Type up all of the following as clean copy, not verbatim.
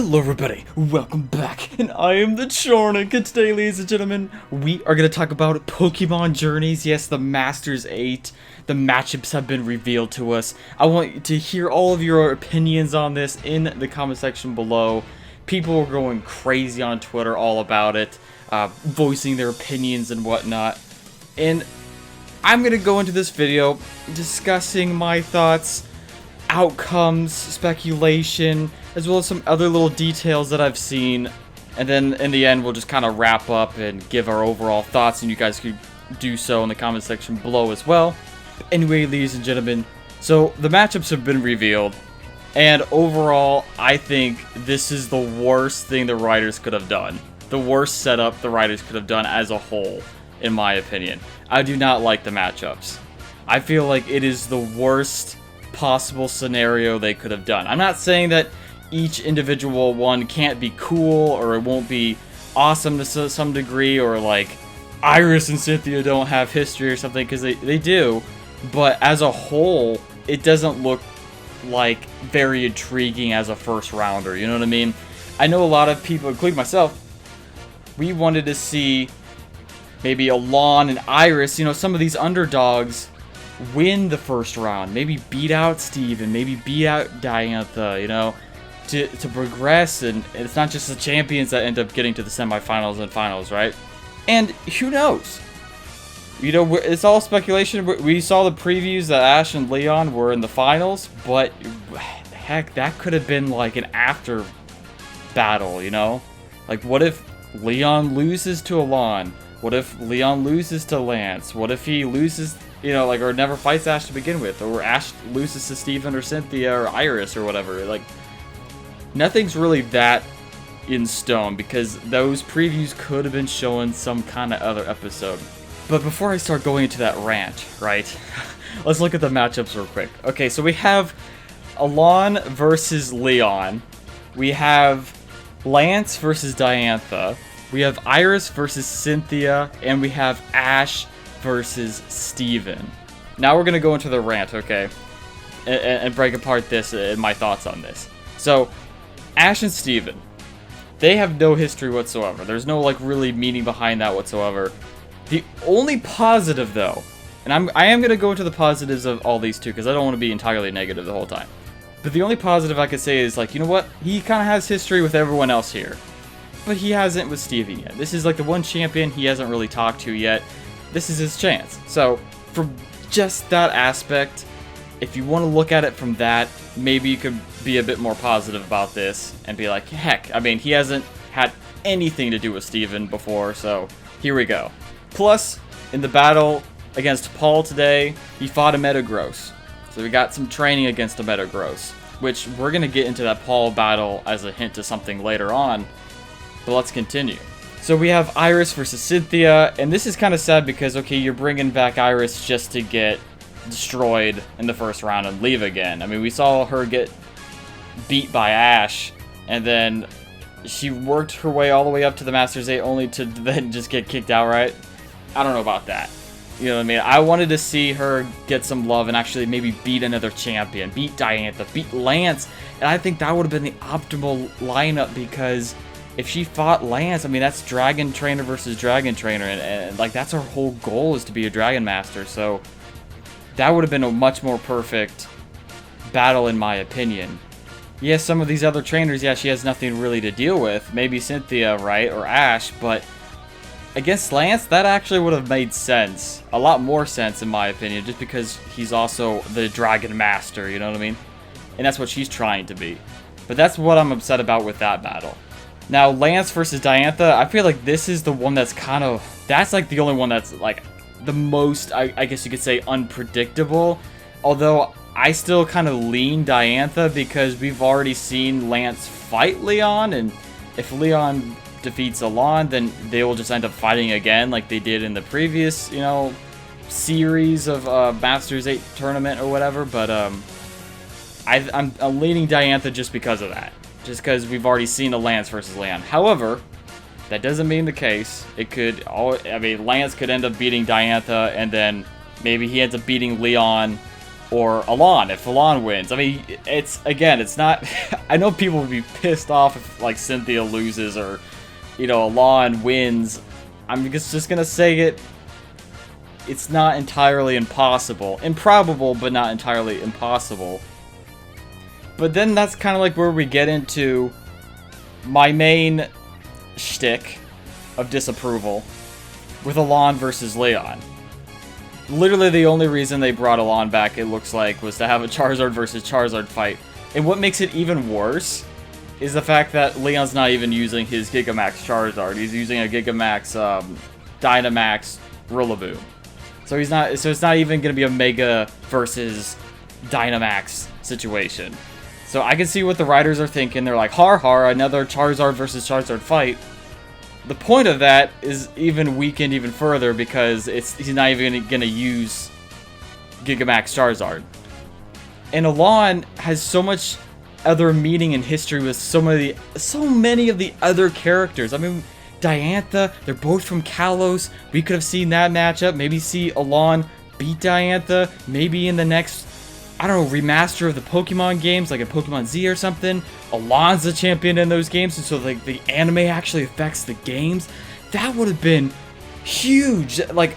Hello everybody, welcome back, and I am the Charnick, and today, ladies and gentlemen, we are going to talk about Pokemon Journeys. Yes, the Masters 8, the matchups have been revealed to us. I want to hear all of your opinions on this in the comment section below. People are going crazy on Twitter all about it, voicing their opinions and whatnot, and I'm going to go into this video discussing my thoughts, outcomes, speculation, as well as some other little details that I've seen, and then in the end we'll just kind of wrap up and give our overall thoughts, and you guys could do so in the comment section below as well. Anyway, ladies and gentlemen, so the matchups have been revealed, and overall I think this is the worst thing the writers could have done. The worst setup the writers could have done as a whole, in my opinion. I do not like the matchups. I feel like it is the worst possible scenario they could have done. I'm not saying that each individual one can't be cool or it won't be awesome to some degree, or like Iris and Cynthia don't have history or something, because they do, but as a whole it doesn't look like very intriguing as a first rounder, you know what I mean? I know a lot of people, including myself, we wanted to see maybe Alain and Iris, you know, some of these underdogs win the first round, maybe beat out Steve and maybe beat out Diantha, you know, to progress, and it's not just the champions that end up getting to the semifinals and finals, right? And who knows? You know, it's all speculation. We saw the previews that Ash and Leon were in the finals, but heck, that could have been like an after battle, you know? Like, what if Leon loses to Alain? What if Leon loses to Lance? What if he loses, you know, like, or never fights Ash to begin with? Or Ash loses to Steven or Cynthia or Iris or whatever? Like, nothing's really that in stone, because those previews could have been showing some kind of other episode. But before I start going into that rant, right, let's look at the matchups real quick. Okay, so we have Alain versus Leon. We have Lance versus Diantha. We have Iris versus Cynthia. And we have Ash versus Steven. Now we're going to go into the rant, okay, and break apart this and my thoughts on this. So, Ash and Steven, they have no history whatsoever. There's no, like, really meaning behind that whatsoever. The only positive, though, and I am going to go into the positives of all these two, because I don't want to be entirely negative the whole time. But the only positive I could say is, like, you know what? He kind of has history with everyone else here. But he hasn't with Steven yet. This is, like, the one champion he hasn't really talked to yet. This is his chance. So, from just that aspect, if you want to look at it from that, maybe you could be a bit more positive about this and be like, heck, I mean, he hasn't had anything to do with Steven before, so here we go. Plus, in the battle against Paul today, he fought a Metagross. So we got some training against a Metagross, which we're going to get into that Paul battle as a hint to something later on, but let's continue. So we have Iris versus Cynthia, and this is kind of sad because, okay, you're bringing back Iris just to get destroyed in the first round and leave again. I mean, we saw her get beat by Ash, and then she worked her way all the way up to the Masters 8 only to then just get kicked out, right? I don't know about that. You know what I mean? I wanted to see her get some love and actually maybe beat another champion, beat Diantha, beat Lance, and I think that would have been the optimal lineup, because if she fought Lance, I mean, that's Dragon Trainer versus Dragon Trainer, and like, that's her whole goal, is to be a Dragon Master, so that would have been a much more perfect battle, in my opinion. Yes, some of these other trainers, yeah, she has nothing really to deal with. Maybe Cynthia, right, or Ash, but against Lance, that actually would have made sense. A lot more sense, in my opinion, just because he's also the Dragon Master, you know what I mean? And that's what she's trying to be. But that's what I'm upset about with that battle. Now, Lance versus Diantha, I feel like this is the one that's kind of, that's like the only one that's like the most, I guess you could say, unpredictable. Although I still kind of lean Diantha, because we've already seen Lance fight Leon, and if Leon defeats Alain, then they will just end up fighting again like they did in the previous, you know, series of Masters 8 tournament or whatever. But I'm leaning Diantha just because of that. Just because we've already seen a Lance versus Leon. However, that doesn't mean the case. It could, I mean, Lance could end up beating Diantha, and then maybe he ends up beating Leon or Alain if Alain wins. I mean, it's not. I know people would be pissed off if like Cynthia loses or, you know, Alain wins. I'm just gonna say it's not entirely impossible. Improbable, but not entirely impossible. But then that's kind of like where we get into my main shtick of disapproval with Alain versus Leon. Literally the only reason they brought Alain back, it looks like, was to have a Charizard versus Charizard fight. And what makes it even worse is the fact that Leon's not even using his Gigamax Charizard. He's using a Gigamax Dynamax Rillaboom. So it's not even going to be a Mega versus Dynamax situation. So I can see what the writers are thinking. They're like, har har, another Charizard versus Charizard fight. The point of that is even weakened even further because he's not even going to use Gigamax Charizard. And Alain has so much other meaning in history with so many of the other characters. I mean, Diantha, they're both from Kalos. We could have seen that matchup. Maybe see Alain beat Diantha. Maybe in the next, I don't know, remaster of the Pokemon games, like a Pokemon Z or something. Alain's the champion in those games, and so like the anime actually affects the games. That would have been huge. Like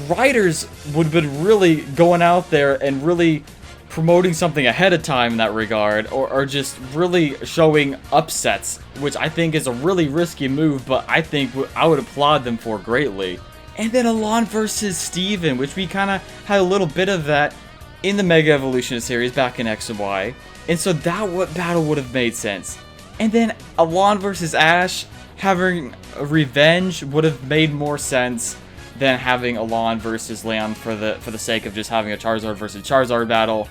writers would have been really going out there and really promoting something ahead of time in that regard, or just really showing upsets, which I think is a really risky move, but I think I would applaud them for greatly. And then Alain versus Steven, which we kind of had a little bit of that in the Mega Evolution series back in X and Y, and so that battle would have made sense. And then Alain versus Ash, having a revenge would have made more sense than having Alain versus Leon for the sake of just having a Charizard versus Charizard battle,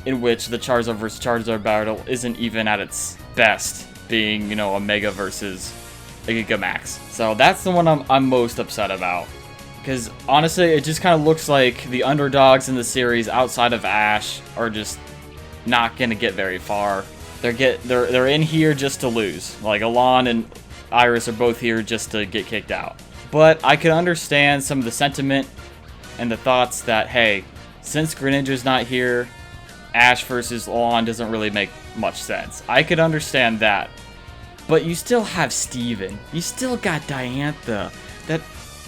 in which the Charizard versus Charizard battle isn't even at its best, being, you know, a Mega versus a Gigamax. So that's the one I'm most upset about. Because honestly, it just kind of looks like the underdogs in the series outside of Ash are just not going to get very far. They're in here just to lose. Like Alain and Iris are both here just to get kicked out. But I could understand some of the sentiment and the thoughts that, hey, since Greninja's not here, Ash versus Alain doesn't really make much sense. I could understand that. But you still have Steven. You still got Diantha.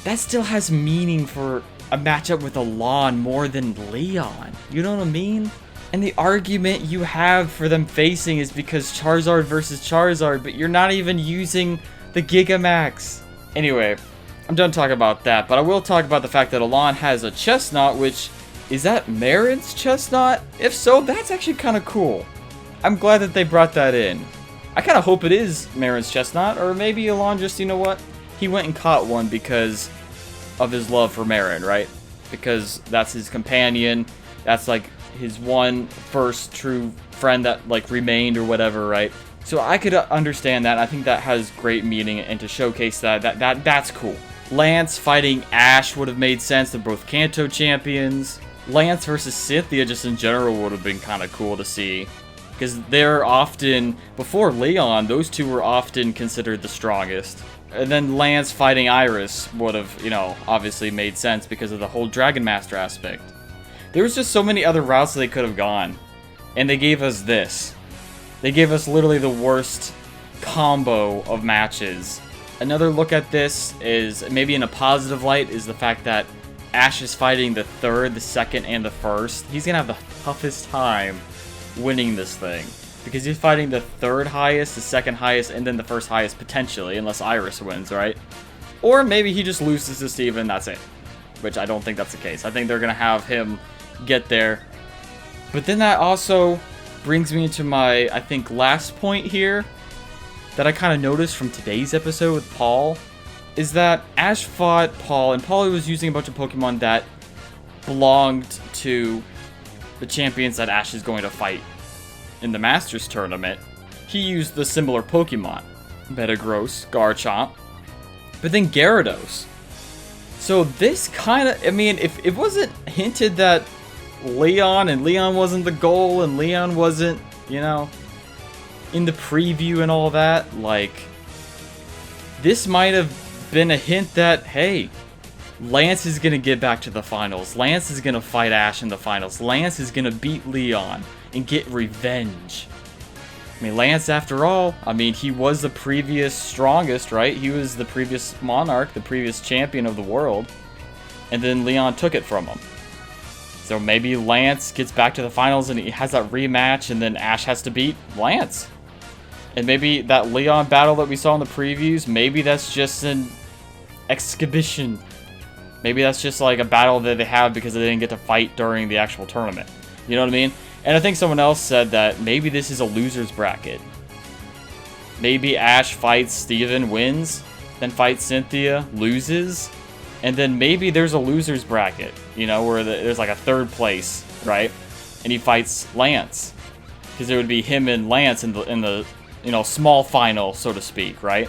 That still has meaning for a matchup with Alain more than Leon. You know what I mean? And the argument you have for them facing is because Charizard versus Charizard, but you're not even using the Gigamax. Anyway, I'm done talking about that, but I will talk about the fact that Alain has a Chestnut, which, is that Marin's Chestnut? If so, that's actually kind of cool. I'm glad that they brought that in. I kind of hope it is Marin's Chestnut, or maybe Alain just, you know what? He went and caught one because of his love for Marin, right? Because that's his companion. That's like his one first true friend that like remained or whatever, right? So I could understand that. I think that has great meaning, and to showcase that's cool. Lance fighting Ash would have made sense. They're both Kanto champions. Lance versus Cynthia just in general would have been kind of cool to see. Because they're often, before Leon, those two were often considered the strongest. And then Lance fighting Iris would have, you know, obviously made sense because of the whole Dragon Master aspect. There was just so many other routes that they could have gone. And they gave us this. They gave us literally the worst combo of matches. Another look at this is, maybe in a positive light, is the fact that Ash is fighting the third, the second, and the first. He's going to have the toughest time winning this thing. Because he's fighting the third highest, the second highest, and then the first highest potentially, unless Iris wins, right? Or maybe he just loses to Steven, that's it. Which I don't think that's the case. I think they're going to have him get there. But then that also brings me into my, I think, last point here that I kind of noticed from today's episode with Paul, is that Ash fought Paul, and Paul was using a bunch of Pokemon that belonged to the champions that Ash is going to fight in the Masters tournament. He used the similar Pokemon, Metagross, Garchomp, but then Gyarados. So this kind of, I mean, if it wasn't hinted that Leon wasn't the goal, and Leon wasn't, you know, in the preview and all that, like, this might have been a hint that, hey, Lance is going to get back to the finals. Lance is going to fight Ash in the finals. Lance is going to beat Leon and get revenge. I mean, Lance, after all, I mean, he was the previous strongest, right? He was the previous monarch, the previous champion of the world. And then Leon took it from him. So maybe Lance gets back to the finals and he has that rematch, and then Ash has to beat Lance. And maybe that Leon battle that we saw in the previews, maybe that's just an exhibition. Maybe that's just like a battle that they have because they didn't get to fight during the actual tournament. You know what I mean? And I think someone else said that maybe this is a loser's bracket. Maybe Ash fights Steven, wins, then fights Cynthia, loses, and then maybe there's a loser's bracket, you know, where there's like a third place, right? And he fights Lance, because it would be him and Lance in the you know, small final, so to speak, right?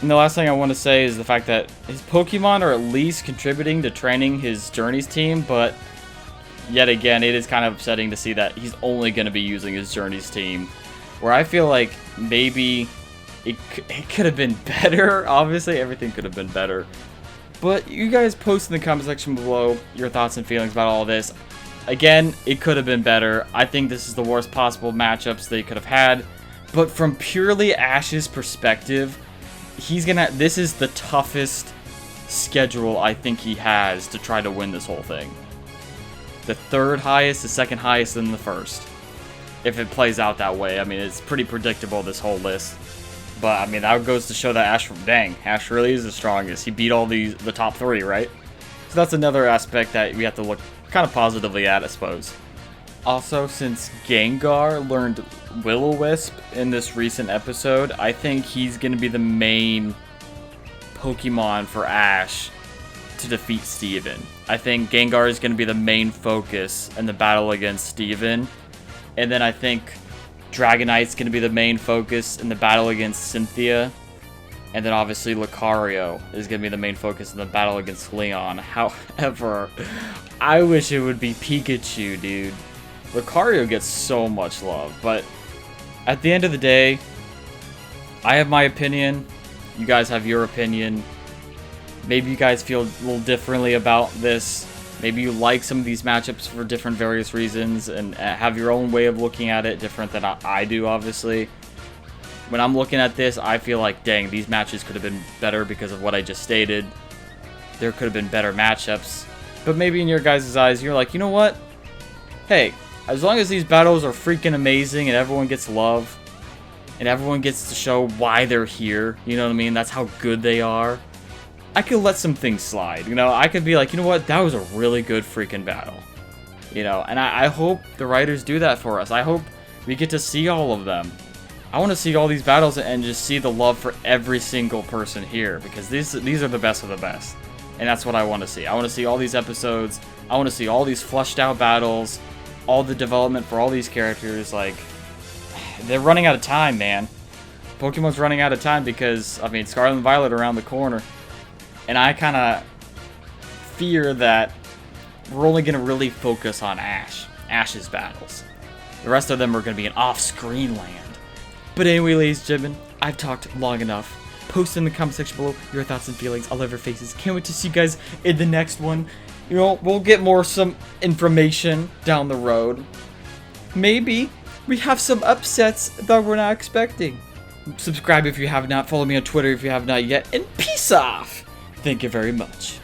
And the last thing I want to say is the fact that his Pokemon are at least contributing to training his Journeys team, but yet again, it is kind of upsetting to see that he's only going to be using his Journeys team, where I feel like maybe it could have been better. Obviously, everything could have been better. But you guys post in the comment section below your thoughts and feelings about all this. Again, it could have been better. I think this is the worst possible matchups they could have had. But from purely Ash's perspective, this is the toughest schedule I think he has to try to win this whole thing. The third highest, the second highest, and the first. If it plays out that way. I mean, it's pretty predictable, this whole list. But, I mean, that goes to show that Ash really is the strongest. He beat all the top three, right? So that's another aspect that we have to look kind of positively at, I suppose. Also, since Gengar learned Will-O-Wisp in this recent episode, I think he's going to be the main Pokemon for Ash to defeat Steven. I think Gengar is going to be the main focus in the battle against Steven. And then I think Dragonite's going to be the main focus in the battle against Cynthia. And then obviously Lucario is going to be the main focus in the battle against Leon. However, I wish it would be Pikachu, dude. Lucario gets so much love, but at the end of the day, I have my opinion. You guys have your opinion. Maybe you guys feel a little differently about this. Maybe you like some of these matchups for different various reasons and have your own way of looking at it, different than I do, obviously. When I'm looking at this, I feel like, dang, these matches could have been better because of what I just stated. There could have been better matchups. But maybe in your guys' eyes, you're like, you know what? Hey, as long as these battles are freaking amazing and everyone gets love, and everyone gets to show why they're here, you know what I mean? That's how good they are. I could let some things slide, you know? I could be like, you know what? That was a really good freaking battle. You know, and I hope the writers do that for us. I hope we get to see all of them. I want to see all these battles and just see the love for every single person here, because these are the best of the best. And that's what I want to see. I want to see all these episodes. I want to see all these fleshed out battles, all the development for all these characters. Like, they're running out of time, man. Pokemon's running out of time because, I mean, Scarlet and Violet are around the corner. And I kind of fear that we're only going to really focus on Ash's battles. The rest of them are going to be an off-screen land. But anyway, ladies and gentlemen, I've talked long enough. Post in the comment section below your thoughts and feelings. I love your faces. Can't wait to see you guys in the next one. You know, we'll get some information down the road. Maybe we have some upsets that we're not expecting. Subscribe if you have not. Follow me on Twitter if you have not yet. And peace off. Thank you very much.